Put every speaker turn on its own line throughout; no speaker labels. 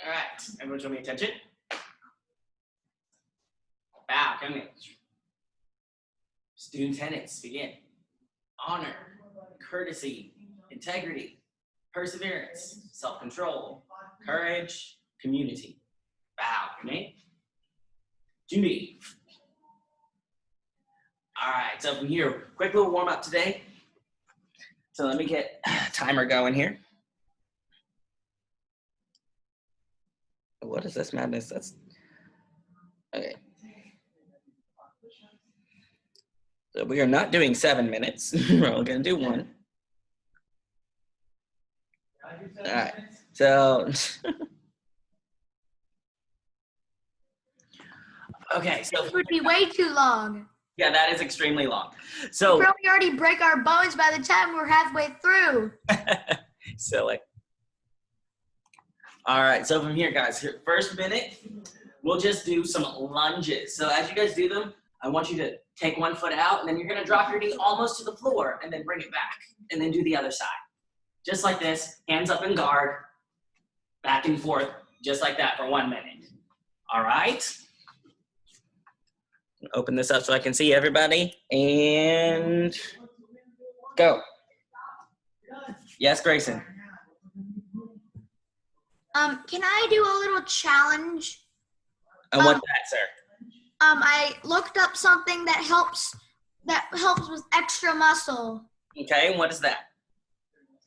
All right, everyone show me attention. Bow, come in. Student tenets, begin. Honor, courtesy, integrity, perseverance, self-control, courage, community. Bow, come in. Duty. All right, so from here, quick little warm up today. So let me get a timer going here. What is this madness? That's okay. So we are not doing 7 minutes. We're only gonna do 1. All right, so okay, so
This would be way too long.
yeah, that is extremely long.
We'd
So
probably already break our bones by the time we're halfway through.
silly. All right, so from here, guys, first minute, we'll just do some lunges. So as you guys do them, I want you to take one foot out, and then you're gonna drop your knee almost to the floor, and then bring it back, and then do the other side. Just like this, hands up in guard, back and forth, just like that for 1 minute. All right? Open this up so I can see everybody, and go. Yes, Grayson.
Can I do a little challenge?
And what's that, sir?
I looked up something that helps with extra muscle.
Okay, and what is that?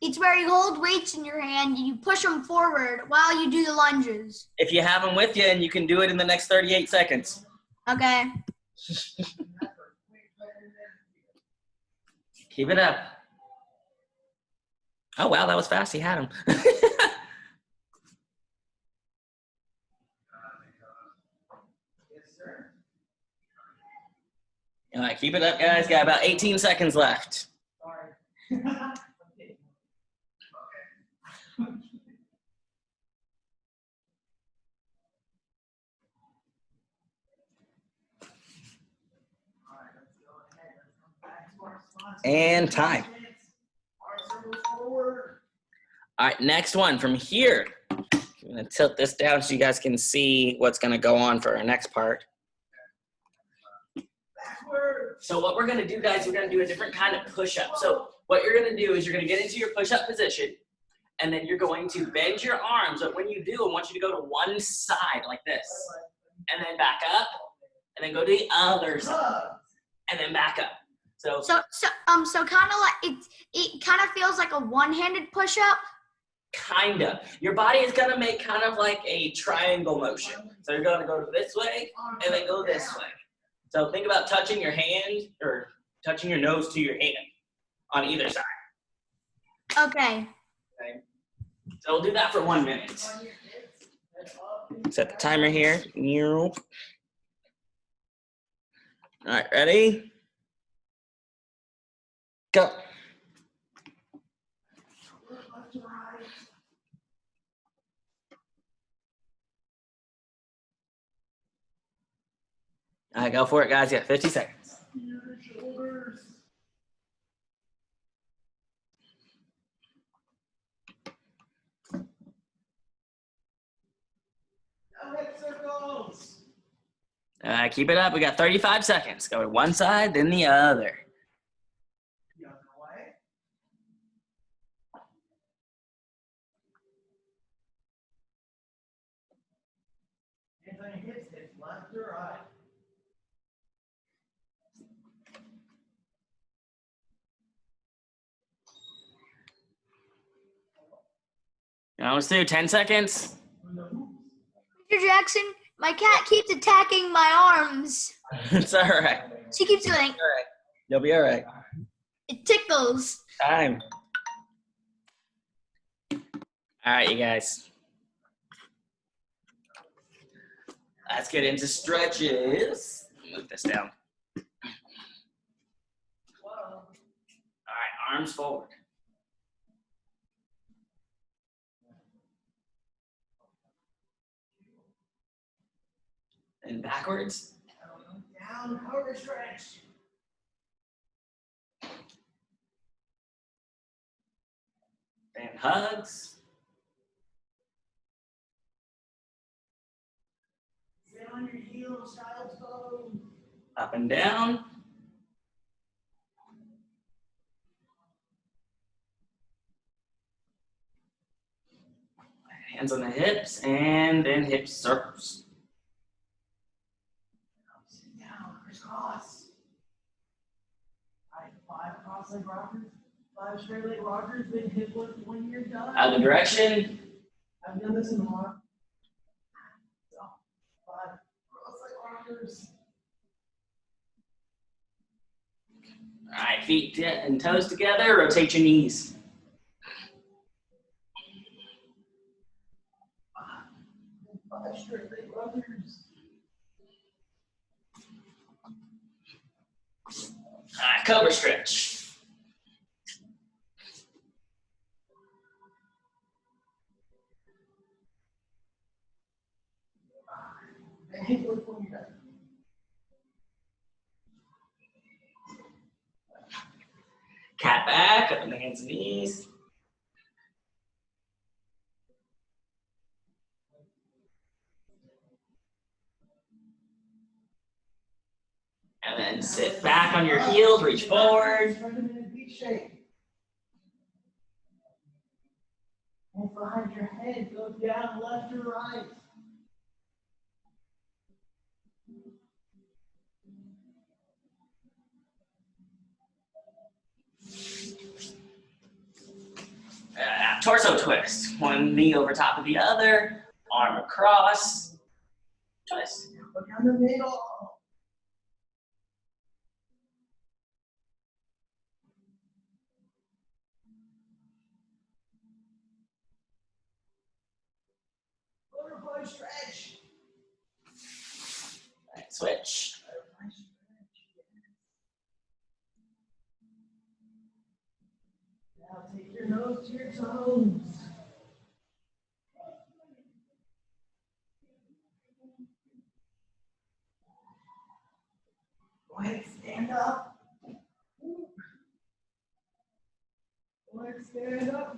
It's where you hold weights in your hand and you push them forward while you do the lunges.
If you have them with you, and you can do it in the next 38 seconds.
Okay.
Keep it up. Oh, wow, that was fast. He had him. All right, keep it up, guys. Got about 18 seconds left. And time. All right, next one from here. I'm gonna tilt this down so you guys can see what's gonna go on for our next part. So what we're gonna do, guys, we're gonna do a different kind of push-up. So what you're gonna do is you're gonna get into your push-up position, and then you're going to bend your arms. But when you do, I want you to go to one side like this, and then back up, and then go to the other side, and then back up. So
kind of like it kind of feels like a one-handed push-up.
kind of. Your body is gonna make kind of like a triangle motion. So you're gonna go this way, and then go this way. So think about touching your hand or touching your nose to your hand on either side.
Okay.
Okay. So we'll do that for 1 minute. Set the timer here. All right, ready? Go. All right, go for it, guys. You got 50 seconds. All right, keep it up. We got 35 seconds. Go to one side, then the other.
Left or right?
Now let's do 10 seconds.
Mr. Jackson, my cat keeps attacking my arms.
It's all right.
She keeps going.
All right. You'll be all right.
It tickles.
Time. All right, you guys. Let's get into stretches. Move this down. All right, arms forward. And backwards.
Down, over stretch.
And hugs.
on your heels, child's pose.
Up and down. Hands on the hips, and then hip circles.
Sit down, crisscross. All right, 5 cross-leg rockers, 5 straight leg rockers, then hip lift when you're done.
Other direction.
I've done this in a lot. So, 5 cross-leg rockers.
All right, feet and toes together. Rotate your knees.
5 straight leg rockers.
All right, cobra stretch.
And hip lift when you're done.
Cat back, up on the hands and knees. And then sit back on your heels, reach forward.
Spread them in a V shape. Hands behind your head, go down left or right.
Torso twist. One knee over top of the other, arm across, twist.
Look down the middle. Butterfly stretch.
Right, switch.
Butterfly stretch. Now take your nose to your toes. Go ahead, stand up. Go ahead, stand up.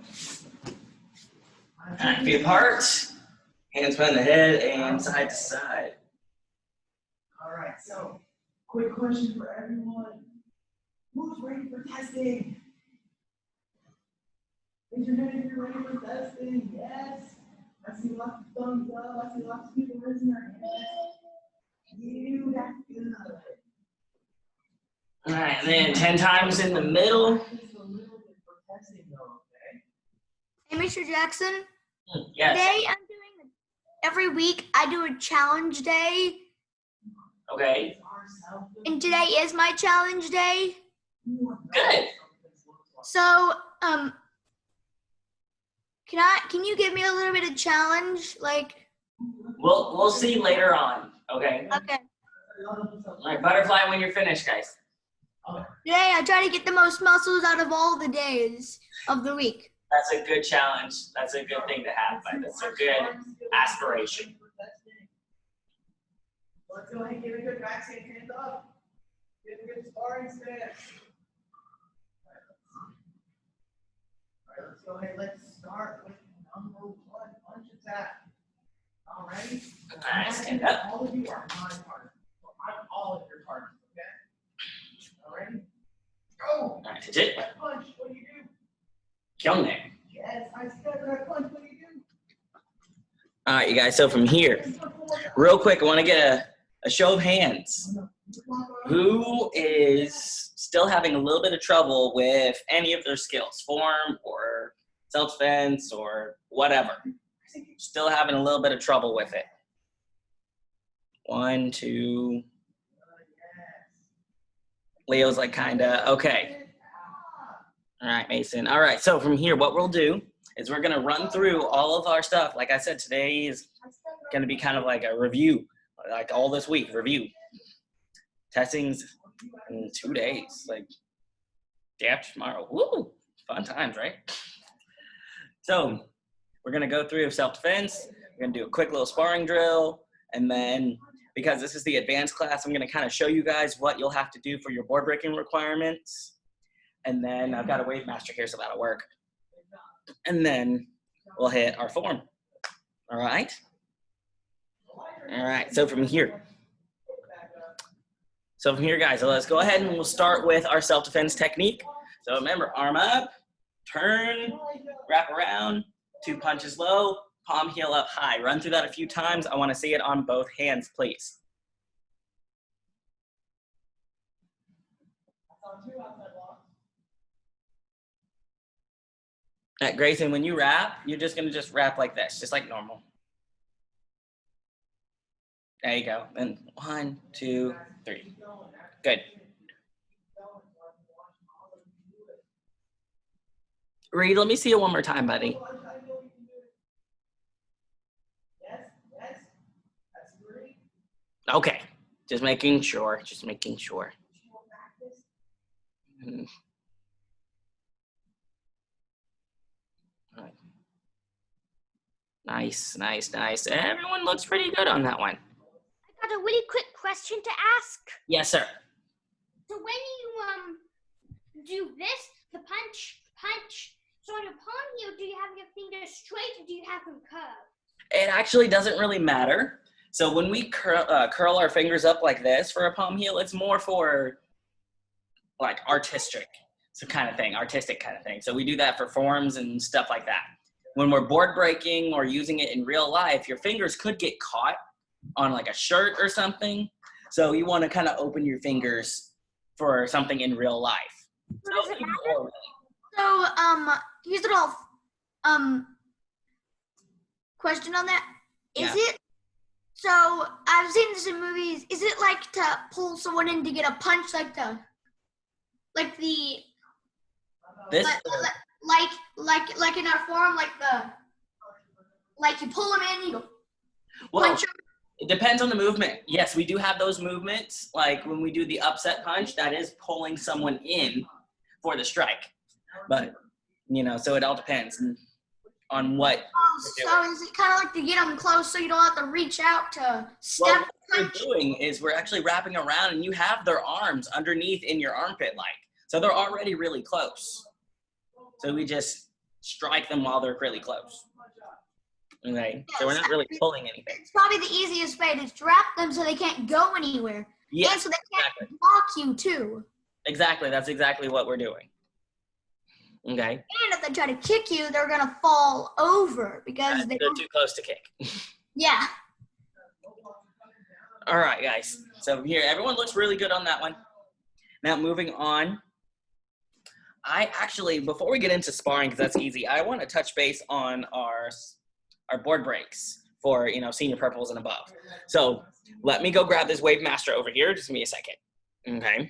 All right, feet apart. Hands behind the head and side to side.
All right, so quick question for everyone. Who's ready for testing? Raise your hand if you're ready for testing. Yes. I see lots of thumbs up. I see lots of people raising their hands. You, that's good.
All right, and then 10 times in the middle.
Practice a little bit for testing though, okay?
Hey, Mr. Jackson.
Yes.
Today I'm doing every week I do a challenge day,
Okay.
and today is my challenge day.
Good.
So can you give me a little bit of challenge? Like,
We'll see later on. Okay.
okay.
All right, butterfly when you're finished, guys.
Today I try to get the most muscles out of all the days of the week.
That's a good challenge. That's a good thing to have. But that's a good aspiration.
Let's go ahead and give a good back stand, hands up. Give a good sparring stance. All right, let's go ahead. Let's start with number 1, punch attack. All right.
All right, stand up.
All of you are my partners. I'm all of your partners. Okay. All right. Go.
All right, Tajit.
Punch. What do you do?
Kyungnae.
Yes, I step that punch. What do you do?
All right, you guys. So from here, real quick, I want to get a show of hands. Who is still having a little bit of trouble with any of their skills, form or self-defense or whatever? Still having a little bit of trouble with it. 1, 2. Leo's like kinda, okay. All right, Mason. All right, so from here, what we'll do is we're gonna run through all of our stuff. Like I said, today is gonna be kind of like a review, like all this week, review. Testing's in 2 days, like day after tomorrow. Woo, fun times, right? So we're gonna go through self-defense. We're gonna do a quick little sparring drill, and then because this is the advanced class, I'm gonna kind of show you guys what you'll have to do for your board breaking requirements. And then I've got a wave master here, so that'll work. And then we'll hit our form. All right? All right, so from here, guys, so let's go ahead and we'll start with our self-defense technique. So remember, arm up, turn, wrap around, 2 punches low, palm heel up high. Run through that a few times. I want to see it on both hands, please. Grayson, when you wrap, you're just going to wrap like this, just like normal. There you go. And 1, 2, 3. Good. Reed, let me see it one more time, buddy. Okay. Just making sure. Nice. Everyone looks pretty good on that one.
I got a really quick question to ask.
Yes, sir.
So when you do this, the punch, so on your palm heel, do you have your fingers straight or do you have them curved?
It actually doesn't really matter. So when we curl our fingers up like this for a palm heel, it's more for like artistic kind of thing. So we do that for forms and stuff like that. When we're board breaking or using it in real life, your fingers could get caught on like a shirt or something. So you want to kind of open your fingers for something in real life.
Does it matter?
So, here's a little question on that. Is
Yeah.
it, so I've seen this in movies, is it like to pull someone in to get a punch, like the
This,
like in our form, like you pull them in, you go
well,
punch them.
it depends on the movement. Yes, we do have those movements. Like when we do the upset punch, that is pulling someone in for the strike. But, so it all depends on what.
So is it kind of like to get them close so you don't have to reach out to step
Well, what we're
punch?
doing is we're actually wrapping around and you have their arms underneath in your armpit so they're already really close. So we just strike them while they're really close. Okay, so we're not really pulling anything.
It's probably the easiest way to wrap them so they can't go anywhere.
Yeah,
And so they can't
exactly.
block you too.
Exactly, that's exactly what we're doing. Okay,
And if they try to kick you, they're gonna fall over because
they're
they don't.
too close to kick.
Yeah.
All right, guys. So here, everyone looks really good on that one. Now moving on. I actually, before we get into sparring, because that's easy, I want to touch base on our board breaks for, senior purples and above. So let me go grab this Wave Master over here. Just give me a second. Okay.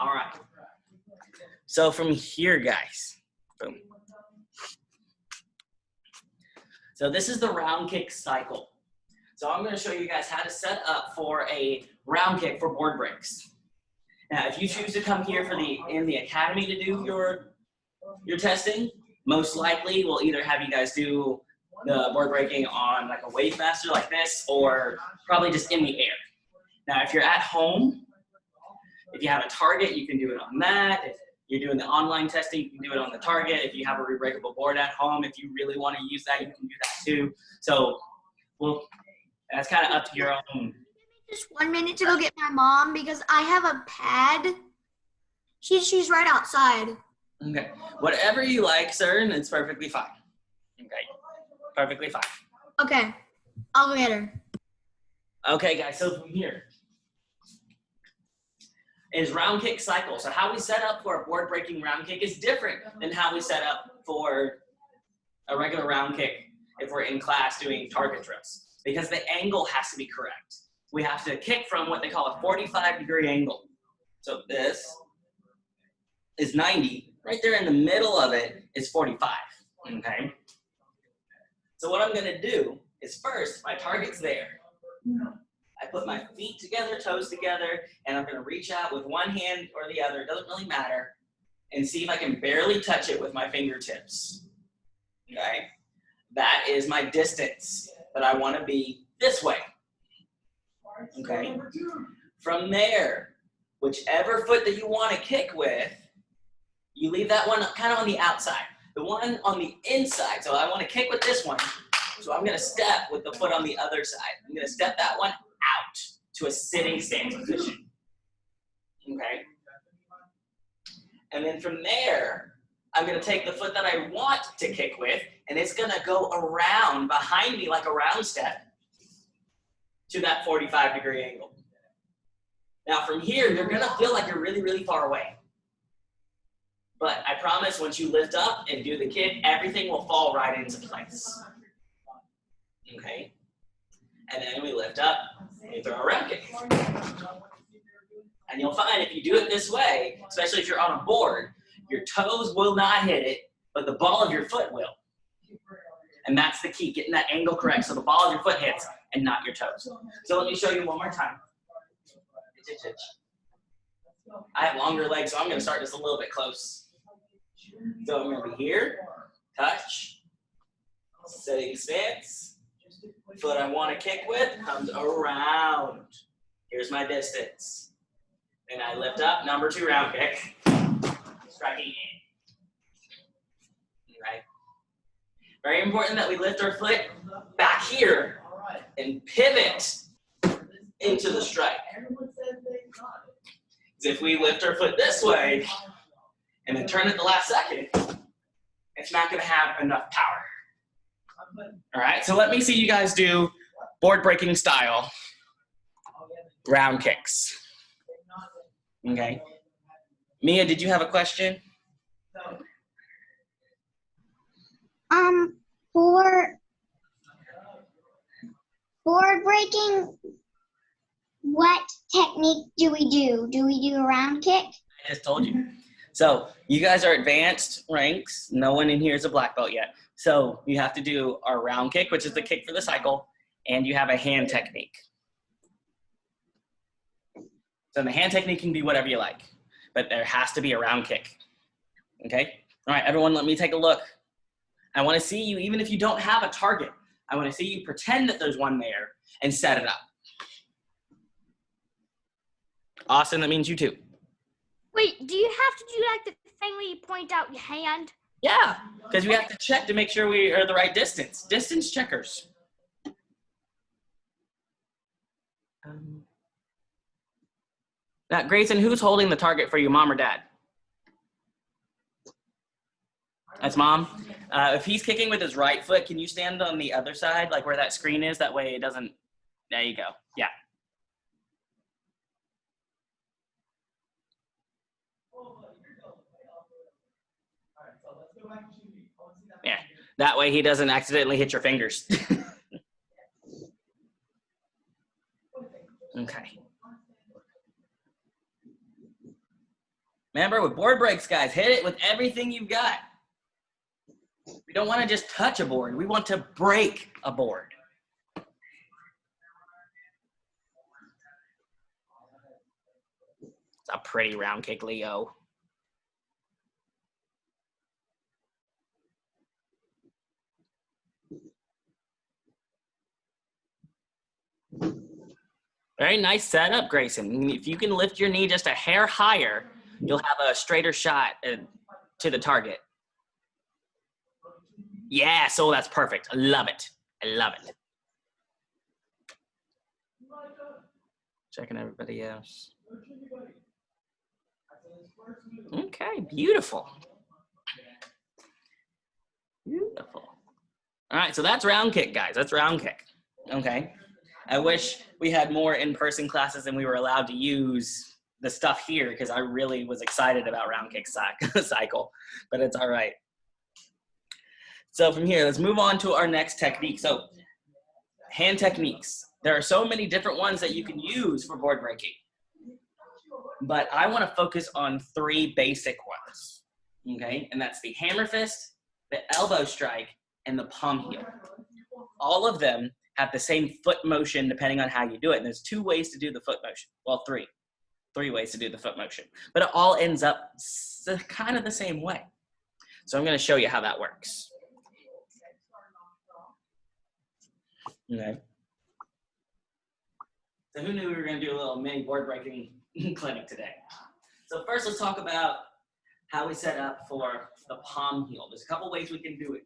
All right. So from here, guys, boom. So this is the round kick cycle. So I'm going to show you guys how to set up for a round kick for board breaks. Now, if you choose to come here in the academy to do your testing, most likely we'll either have you guys do the board breaking on like a Wave Master like this, or probably just in the air. Now, if you're at home, if you have a target, you can do it on that. If you're doing the online testing, you can do it on the target. If you have a rebreakable board at home, if you really want to use that, you can do that too. So, that's kind of up to your own.
Just 1 minute to go get my mom because I have a pad. She's right outside.
Okay. Whatever you like, sir, and it's perfectly fine. Okay. Perfectly fine.
Okay. I'll go get her.
Okay, guys, so from here is round kick cycle. So how we set up for a board breaking round kick is different than how we set up for a regular round kick if we're in class doing target drills, because the angle has to be correct. We have to kick from what they call a 45-degree angle. So this is 90. Right there in the middle of it is 45, okay? So what I'm gonna do is first, my target's there. I put my feet together, toes together, and I'm gonna reach out with one hand or the other, it doesn't really matter, and see if I can barely touch it with my fingertips, okay? That is my distance that I wanna be this way, okay? From there, whichever foot that you wanna kick with, you leave that one kind of on the outside. The one on the inside, so I wanna kick with this one, so I'm gonna step with the foot on the other side. I'm gonna step that one out to a sitting stance position, okay? And then from there, I'm gonna take the foot that I want to kick with, and it's gonna go around behind me like a round step to that 45-degree angle. Now from here, you're gonna feel like you're really, really far away. But I promise once you lift up and do the kick, everything will fall right into place. Okay? And then we lift up, and we throw a round kick. And you'll find if you do it this way, especially if you're on a board, your toes will not hit it, but the ball of your foot will. And that's the key, getting that angle correct so the ball of your foot hits and not your toes. So let me show you one more time. I have longer legs, so I'm gonna start this a little bit close. So I'm gonna be here, touch, sitting stance. Foot I wanna kick with comes around. Here's my distance. And I lift up, number 2 round kick, striking in. Right? Very important that we lift our foot back here and pivot into the strike. If we lift our foot this way and then turn it the last second, it's not gonna have enough power. All right, so let me see you guys do board breaking style round kicks. Okay. Mia, did you have a question?
For board breaking, what technique do we do? Do we do a round kick?
I just told you. So you guys are advanced ranks. No one in here is a black belt yet. So you have to do our round kick, which is the kick for the cycle, and you have a hand technique. So the hand technique can be whatever you like, but there has to be a round kick. Okay? All right, everyone, let me take a look. I want to see you, even if you don't have a target, I want to see you pretend that there's one there and set it up. Austin, that means you too.
Wait, do you have to do like the thing where you point out your hand?
Yeah, because we have to check to make sure we are the right distance. Distance checkers. Now, Grayson, who's holding the target for you, mom or dad? That's mom. If he's kicking with his right foot, can you stand on the other side, like where that screen is? That way it doesn't, there you go. Yeah. Yeah, that way he doesn't accidentally hit your fingers. Okay. Remember, with board breaks, guys, hit it with everything you've got. We don't want to just touch a board. We want to break a board. It's a pretty round kick, Leo. Very nice setup, Grayson. If you can lift your knee just a hair higher, you'll have a straighter shot to the target. Yeah, so that's perfect. I love it. I love it. Checking everybody else. Okay, beautiful. Beautiful. All right, so that's round kick, guys. That's round kick. Okay. I wish we had more in-person classes and we were allowed to use the stuff here because I really was excited about round kick cycle, but it's all right. So from here, let's move on to our next technique. So hand techniques. There are so many different ones that you can use for board breaking, but I want to focus on 3 basic ones, okay? And that's the hammer fist, the elbow strike, and the palm heel. All of them have the same foot motion depending on how you do it. And there's 2 ways to do the foot motion. Well, 3 ways to do the foot motion. But it all ends up kind of the same way. So I'm going to show you how that works. Okay. So who knew we were going to do a little mini board breaking clinic today? So first let's talk about how we set up for the palm heel. There's a couple ways we can do it.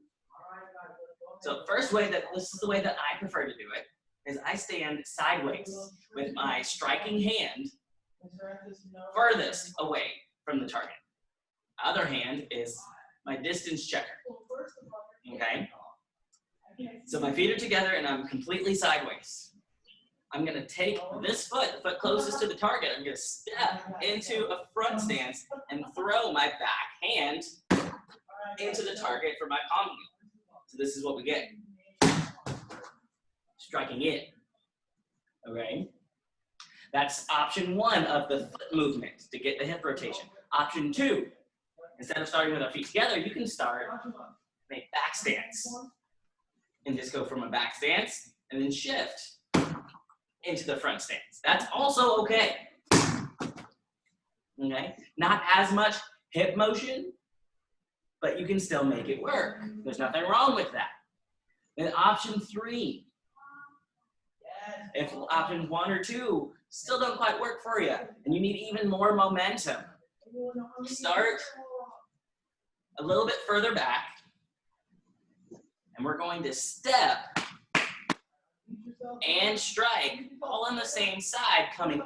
So first way this is the way that I prefer to do it, is I stand sideways with my striking hand furthest away from the target. Other hand is my distance checker. Okay? So my feet are together and I'm completely sideways. I'm gonna take this foot, the foot closest to the target, I'm gonna step into a front stance and throw my back hand into the target for my palm heel. So this is what we get. Striking it. Okay? That's option 1 of the foot movement to get the hip rotation. Option 2, instead of starting with our feet together, you can start a back stance. And just go from a back stance and then shift into the front stance. That's also okay. Okay? Not as much hip motion, but you can still make it work. There's nothing wrong with that. Then option 3, if option 1 or 2 still don't quite work for you and you need even more momentum, start a little bit further back and we're going to step and strike all on the same side, coming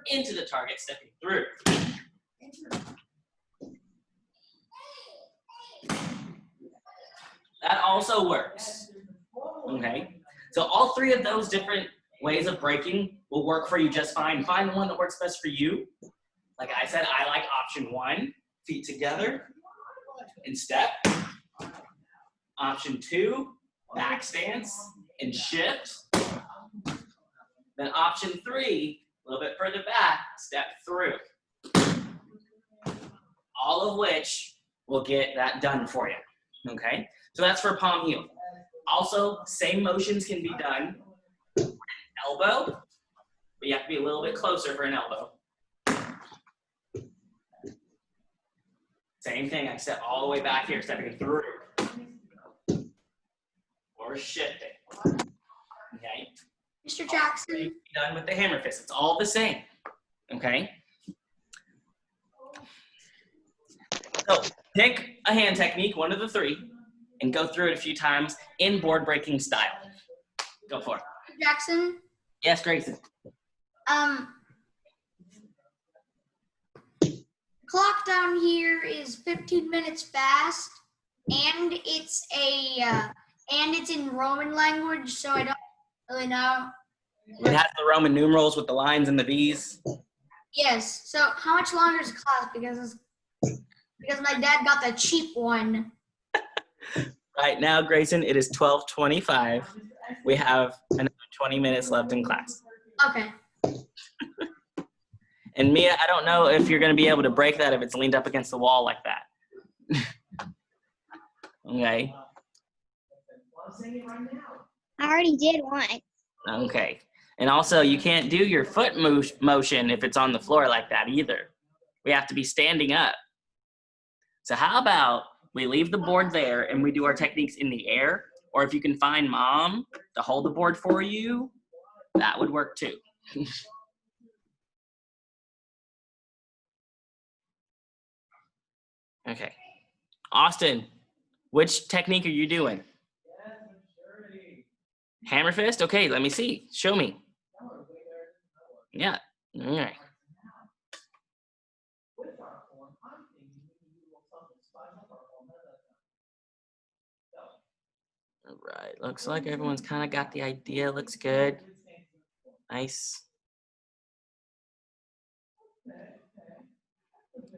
into the target, stepping through. That also works. Okay? So all 3 of those different ways of breaking will work for you just fine. Find the one that works best for you. Like I said, I like option 1, feet together and step. Option 2, back stance and shift. Then option 3, a little bit further back, step through. All of which will get that done for you. Okay? So that's for palm heel. Also, same motions can be done for an elbow, but you have to be a little bit closer for an elbow. Same thing, I step all the way back here, stepping through. Or shifting. Okay?
Mr. Jackson.
Done with the hammer fist. It's all the same. Okay? So pick a hand technique, one of the 3, and go through it a few times in board breaking style. Go for it.
Jackson.
Yes, Grayson.
Clock down here is 15 minutes fast, and it's in Roman language, so I don't really know.
It has the Roman numerals with the lines and the V's.
Yes. So how much longer is class? Because my dad got the cheap one.
Right now, Grayson, it is 12:25. We have another 20 minutes left in class.
Okay.
And Mia, I don't know if you're going to be able to break that if it's leaned up against the wall like that. Okay.
I already did one.
Okay. And also, you can't do your foot motion if it's on the floor like that either. We have to be standing up. So how about we leave the board there and we do our techniques in the air? Or if you can find mom to hold the board for you, that would work too. Okay. Austin, which technique are you doing? Hammer fist? Okay, let me see. Show me. Yeah. All right. All right. Looks like everyone's kind of got the idea. Looks good. Nice.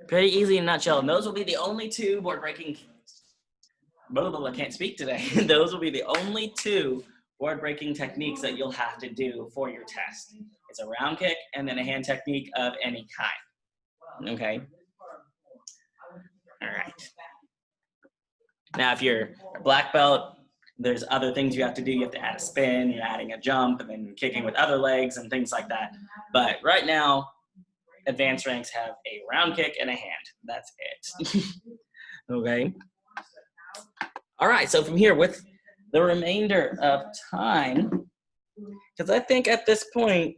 Pretty easy in a nutshell. And those will be the only 2 board breaking. Blah, blah, blah, I can't speak today. Those will be the only 2 board breaking techniques that you'll have to do for your test. It's a round kick and then a hand technique of any kind. Okay? All right. Now, if you're a black belt There's other things you have to do. You have to add a spin, you're adding a jump, and then kicking with other legs and things like that. But right now, advanced ranks have a round kick and a hand. That's it. Okay. All right, so from here, with the remainder of time, because I think at this point,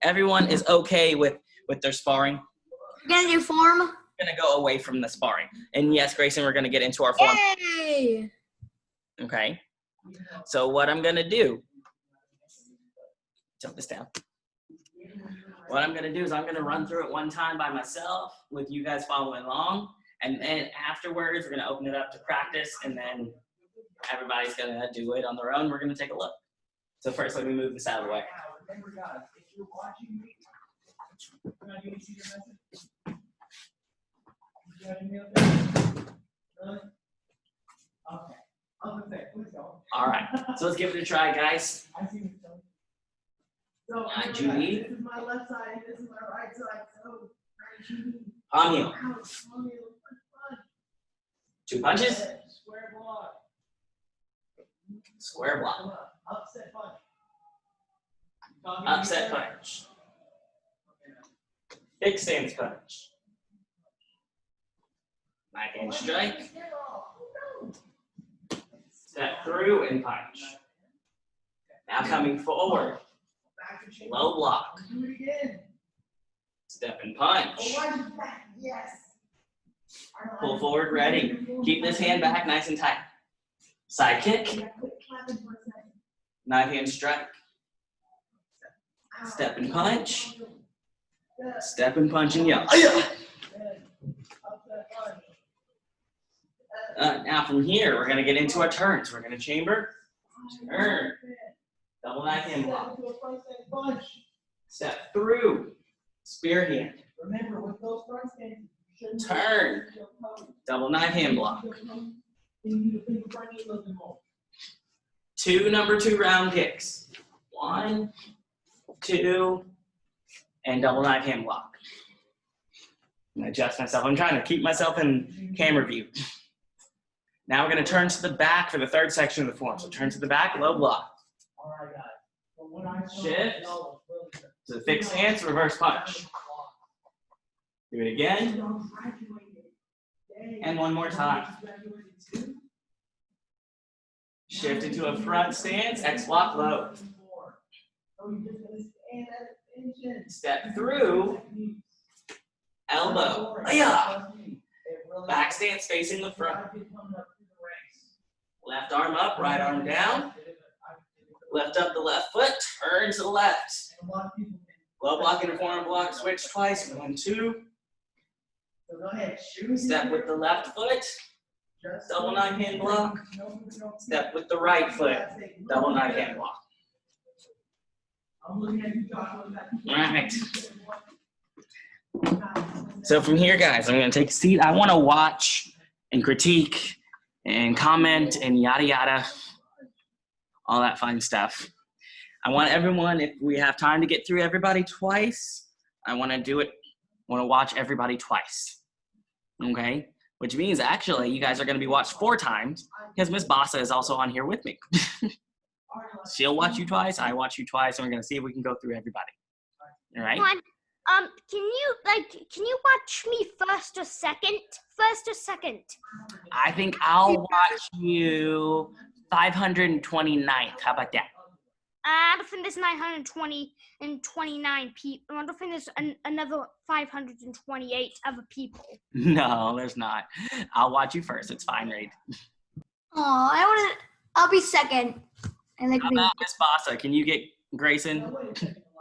everyone is okay with their sparring.
We're gonna do form.
We're gonna go away from the sparring. And yes, Grayson, we're gonna get into our form.
Yay!
Okay. So what I'm gonna do, jump this down. What I'm gonna do is I'm gonna run through it one time by myself with you guys following along. And then afterwards, we're gonna open it up to practice, and then everybody's gonna do it on their own. We're gonna take a look. So first, let me move this out of the way.
Remember, guys, if you're watching me, can you see your message? You got any of that? Really? Okay. I'm gonna say, please go.
All right, so let's give it a try, guys.
I see what you're doing. So, remember,
Judy.
guys, this is my left side, this is my right side. So, Judy.
On you.
Ouch, on you. Punch.
2 punches,
Square block.
square block,
Upset punch.
upset punch, big stance punch, backhand strike, step through and punch. Now coming forward, low block,
Do it again.
step and punch,
Oh, why is that? Yes.
pull forward, ready. Keep this hand back nice and tight. Side kick, knife hand strike, step and punch, step and punch and yell. Now from here, we're gonna get into our turns. We're gonna chamber, turn, double knife hand block, step through, spear hand,
Remember, with those front stands, you shouldn't
turn, double knife hand block,
You need to think of front knee a little bit more.
2 number 2 round kicks. 1, 2, and double knife hand block. And adjust myself. I'm trying to keep myself in camera view. Now we're gonna turn to the back for the third section of the form. So turn to the back, low block.
All right, guys. But when I saw
Shift.
y'all was really good.
To the fixed stance, reverse punch. Do it again,
Y'all graduated. Dang.
and one more time.
You graduated too?
Shift into a front stance, X block low.
Oh, you just gonna stand at attention.
Step through, elbow. Back stance facing the front. Left arm up, right arm down. Lift up the left foot, turn to the left. Low block and forearm block, switch twice. 1, 2.
So go ahead, shoot.
Step with the left foot, double knife hand block. Step with the right foot, double knife hand block.
I'm looking at you, Joshua.
All right. So from here, guys, I'm gonna take a seat. I wanna watch and critique and comment and yada yada, all that fun stuff. I want everyone, if we have time to get through everybody twice, I wanna do it, wanna watch everybody twice, okay? Which means actually you guys are gonna be watched 4 times because Miss Bassa is also on here with me. She'll watch you twice, I watch you twice, and we're gonna see if we can go through everybody. All right?
One, can you watch me first or second? First or second?
I think I'll watch you 529th. How about that?
I don't think there's 920 and 29 people. I don't think there's another 528 other people.
No, there's not. I'll watch you first. It's fine, Reed.
Oh, I'll be second. I like
How
being
about Miss Bassa? Can you get Grayson?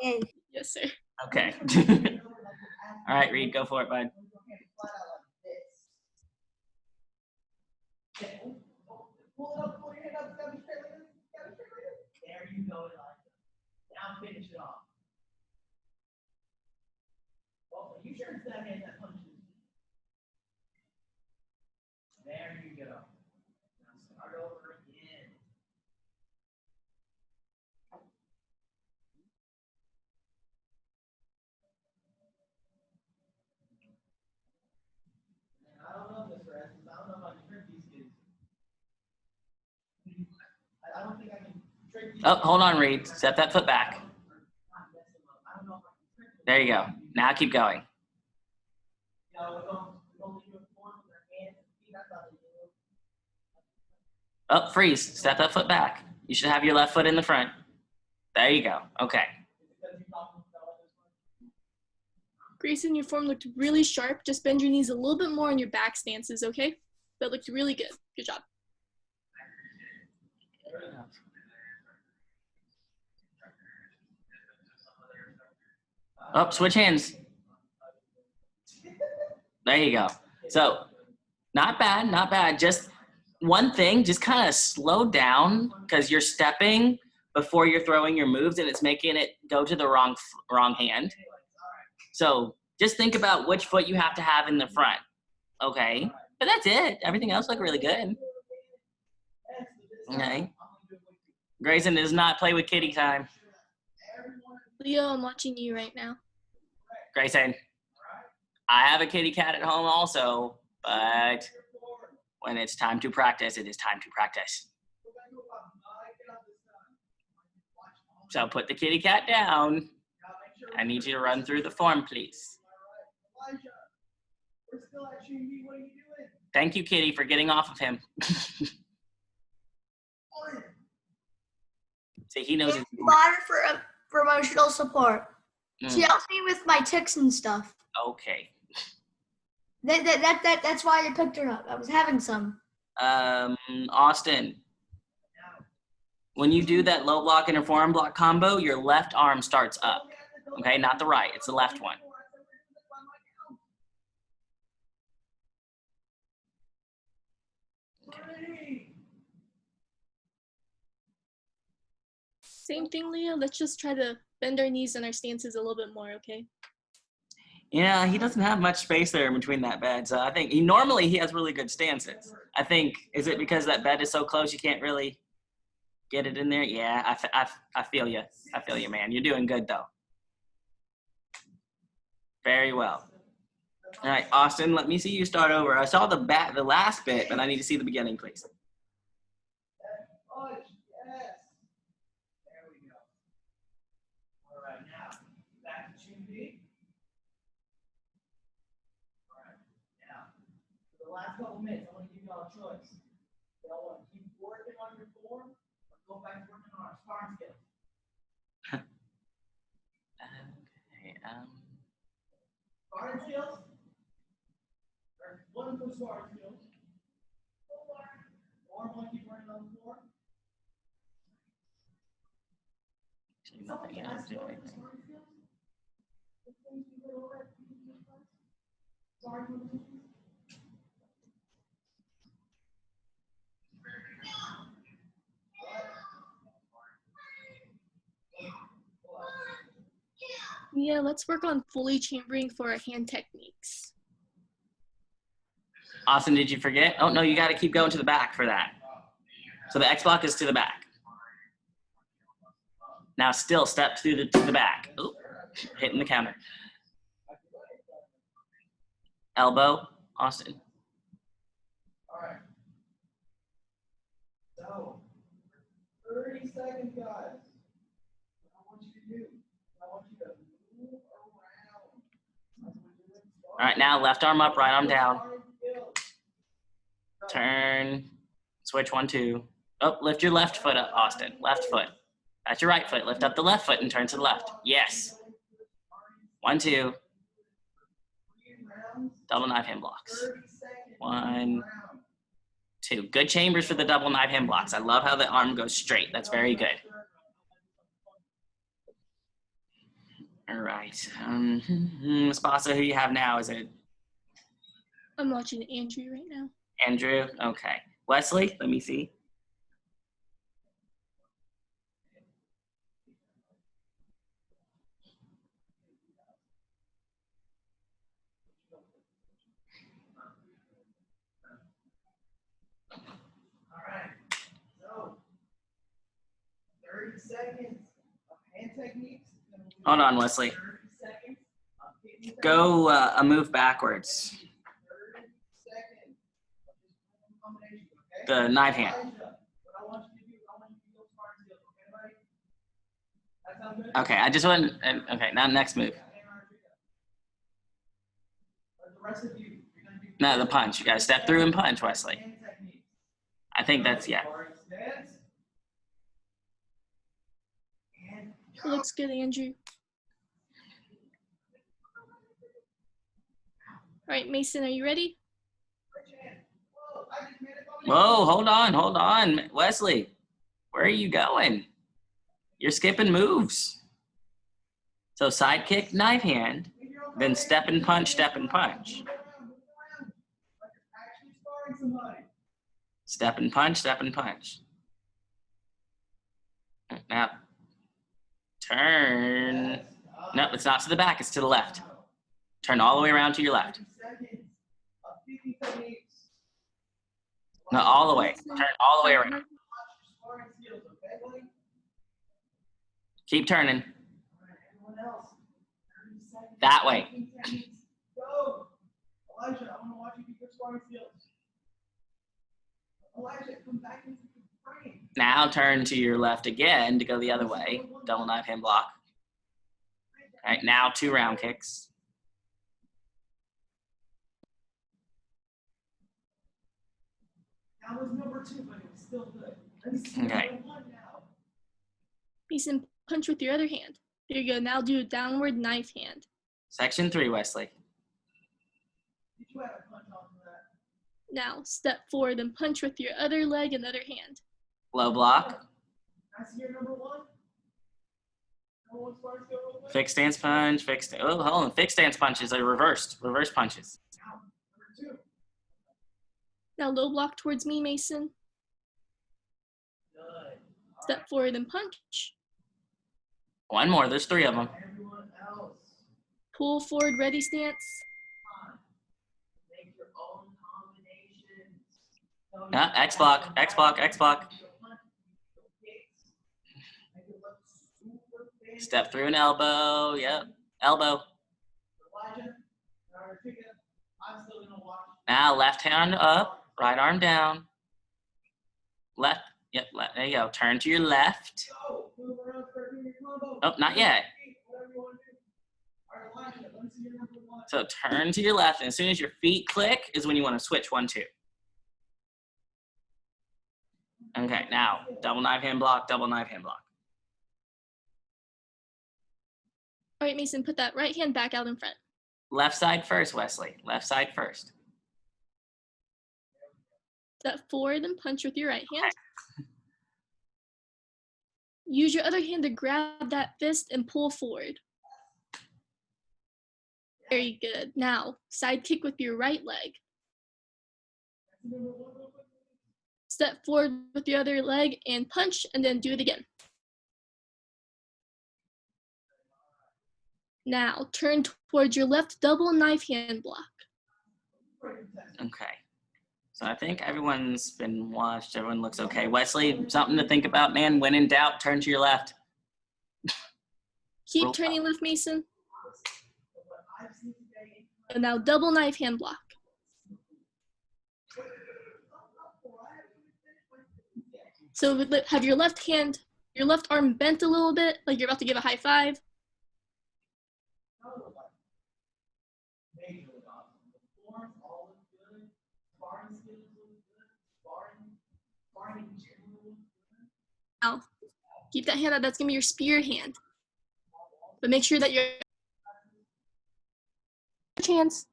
in.
Yes, sir.
Okay. All right, Reed, go for it, bud.
Pull it up, pull your hand up, stab it straight like this, stab it straight like this. There you go, Elijah. Now finish it off. Well, you sure it's that hand that punches. There you go. Now start over again. Man, I don't know, Mr. Estes. I don't know about you.
Oh, hold on, Reed. Step that foot back. There you go. Now keep going. Oh, freeze. Step that foot back. You should have your left foot in the front. There you go. Okay.
Grayson, your form looked really sharp. Just bend your knees a little bit more on your back stances, okay? That looked really good. Good job.
Oh, switch hands. There you go. So, not bad, not bad. Just one thing, just kind of slow down because you're stepping before you're throwing your moves and it's making it go to the wrong hand. So just think about which foot you have to have in the front. Okay, but that's it. Everything else looked really good. Okay. Grayson does not play with kitty time.
Leo, I'm watching you right now.
Grayson, I have a kitty cat at home also, but when it's time to practice, it is time to practice. So put the kitty cat down. I need you to run through the form, please. Thank you, Kitty, for getting off of him. See, he knows.
Water for emotional support.
Mm.
She helps me with my ticks and stuff.
Okay.
That's why I picked her up. I was having some.
Austin, when you do that low block and a forearm block combo, your left arm starts up. Okay, not the right. It's the left one.
Same thing, Leo. Let's just try to bend our knees and our stances a little bit more, okay?
Yeah, he doesn't have much space there in between that bed. So I think normally he has really good stances. I think, is it because that bed is so close you can't really get it in there? Yeah, I feel you. I feel you, man. You're doing good, though. Very well. All right, Austin, let me see you start over. I saw the last bit, but I need to see the beginning, please.
Last couple minutes, I want to give y'all a choice. Y'all want to keep working on your form or go back to working on our sparring skills?
Okay,
Sparring skills? Or one of those sparring skills? Or want to keep working on the form?
nothing you don't do anything.
Yeah, let's work on fully chambering for our hand techniques.
Austin, did you forget? Oh, no, you got to keep going to the back for that. So the X block is to the back. Now still step to the back. Ooh, hitting the counter. Elbow, Austin.
All right. So, 30 seconds, guys. What I want you to do, I want you to move around.
All right, now left arm up, right arm down. Turn, switch 1, 2. Oh, lift your left foot up, Austin. Left foot. That's your right foot. Lift up the left foot and turn to the left. Yes. 1, 2. Double knife hand blocks. 1, 2. Good chambers for the double knife hand blocks. I love how the arm goes straight. That's very good. All right. Spasa, who you have now? Is it
I'm watching Andrew right now.
Andrew? Okay. Wesley, let me see.
All right. So, 30 seconds of hand techniques.
Hold on, Wesley.
30 seconds of hitting the
Go a move backwards.
30 seconds of just combination, okay?
The knife hand.
Elijah, what I want you to do, I want you to go sparring skills, okay, sound good?
Okay, I just want. Okay, now next move.
But the rest of you, you're gonna do.
No, the punch. You gotta step through and punch, Wesley.
Hand techniques.
I think that's yeah.
Sparring stance. And
It looks good, Andrew. All right, Mason, are you ready?
switch hand. Whoa, I just made it.
Whoa, hold on, Wesley. Where are you going? You're skipping moves. So side kick, knife hand, then step and punch, step and punch.
Move around. Like you're actually sparring somebody.
Step and punch, step and punch. Now, turn. No, it's not to the back, it's to the left. Turn all the way around to your left.
30 seconds of speaking techniques.
No, all the way. Turn all the way around.
Watch your sparring skills, okay, buddy?
Keep turning.
All right, everyone else. 30 seconds.
That way.
Speaking techniques. Go. Elijah, I want to watch you do your sparring skills. Elijah, come back into the frame.
Now turn to your left again to go the other way. Double knife hand block. All right, now 2 round kicks.
That was number 2, but it was still good. Let's see
Okay.
number 1 now.
Mason, punch with your other hand. There you go. Now do a downward knife hand.
Section 3, Wesley.
Did you add a punch onto that?
Now step forward and punch with your other leg and other hand.
Low block.
I see your number 1. Number 1 sparring skill real quick.
Fixed stance punch. Fixed. Oh, hold on. Fixed stance punches are reversed. Reverse punches.
Now, number 2.
Now low block towards me, Mason.
Good.
Step forward and punch.
One more. There's 3 of them.
Everyone else,
Pull forward, ready stance.
come on. Make your own combinations.
Ah, X block. X block. X block. Step through an elbow. Yep. Elbow.
Elijah, I'm still gonna watch.
Now left hand up. Right arm down. Left. Yep. There you go. Turn to your left.
Go. Move around, start doing your combo.
Oh, not yet.
Whatever you want to do. All right, Elijah, let me see your number 1.
So turn to your left, and as soon as your feet click is when you want to switch 1, 2. Okay, now double knife hand block, double knife hand block.
All right, Mason, put that right hand back out in front.
Left side first, Wesley. Left side first.
Step forward and punch with your right hand. Use your other hand to grab that fist and pull forward. Very good. Now, side kick with your right leg. Step forward with your other leg and punch, and then do it again. Now, turn towards your left double knife hand block.
Okay. So I think everyone's been watched. Everyone looks okay. Wesley, something to think about, man. When in doubt, turn to your left.
Keep
Roll
turning left, Mason. And now double knife hand block. So have your left hand, your left arm bent a little bit, like you're about to give a high five. Now, keep that hand out. That's gonna be your spear hand. But make sure that you're switch hands.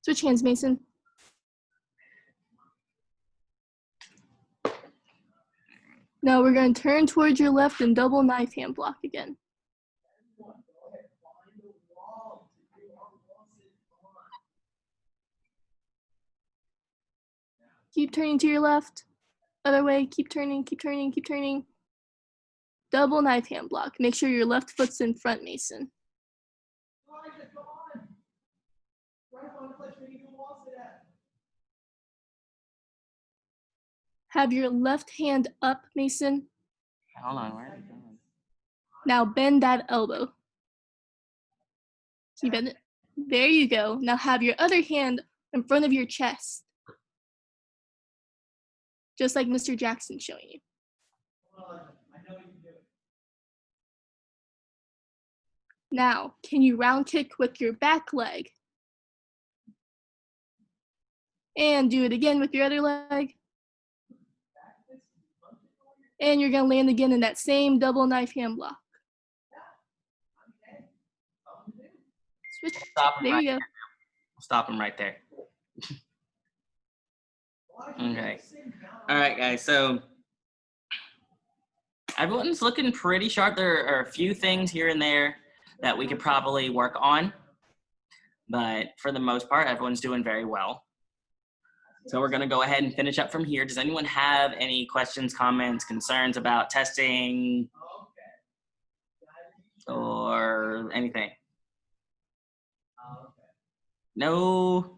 Switch hands, Mason. Now we're going to turn towards your left and double knife hand block again. Keep turning to your left. Other way, keep turning, keep turning, keep turning. Double knife hand block. Make sure your left foot's in front, Mason. Have your left hand up, Mason.
Hold on, where are you going?
Now bend that elbow. Can you bend it? There you go. Now have your other hand in front of your chest. Just like Mr. Jackson showing you.
I know you can do
Now, can you round kick with your back leg? And do it again with your other leg. And you're gonna land again in that same double knife hand block. Switch.
Stop him
There
right
you go.
there. Stop him right there. Okay. All right, guys. So everyone's looking pretty sharp. There are a few things here and there that we could probably work on, but for the most part, everyone's doing very well. So we're gonna go ahead and finish up from here. Does anyone have any questions, comments, concerns about testing or anything? No?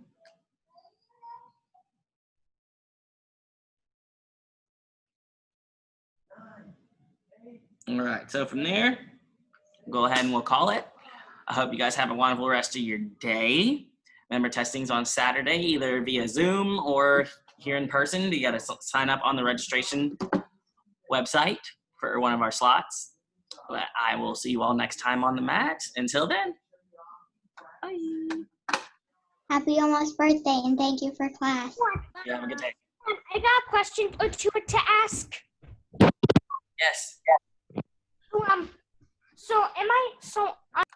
All right, so from there, go ahead and we'll call it. I hope you guys have a wonderful rest of your day. Remember, testing's on Saturday, either via Zoom or here in person. You gotta sign up on the registration website for one of our slots. But I will see you all next time on the mat. Until then, bye.
Happy almost birthday and thank you for class.
You have a good day.
I got a question or two to ask.
Yes.
So am I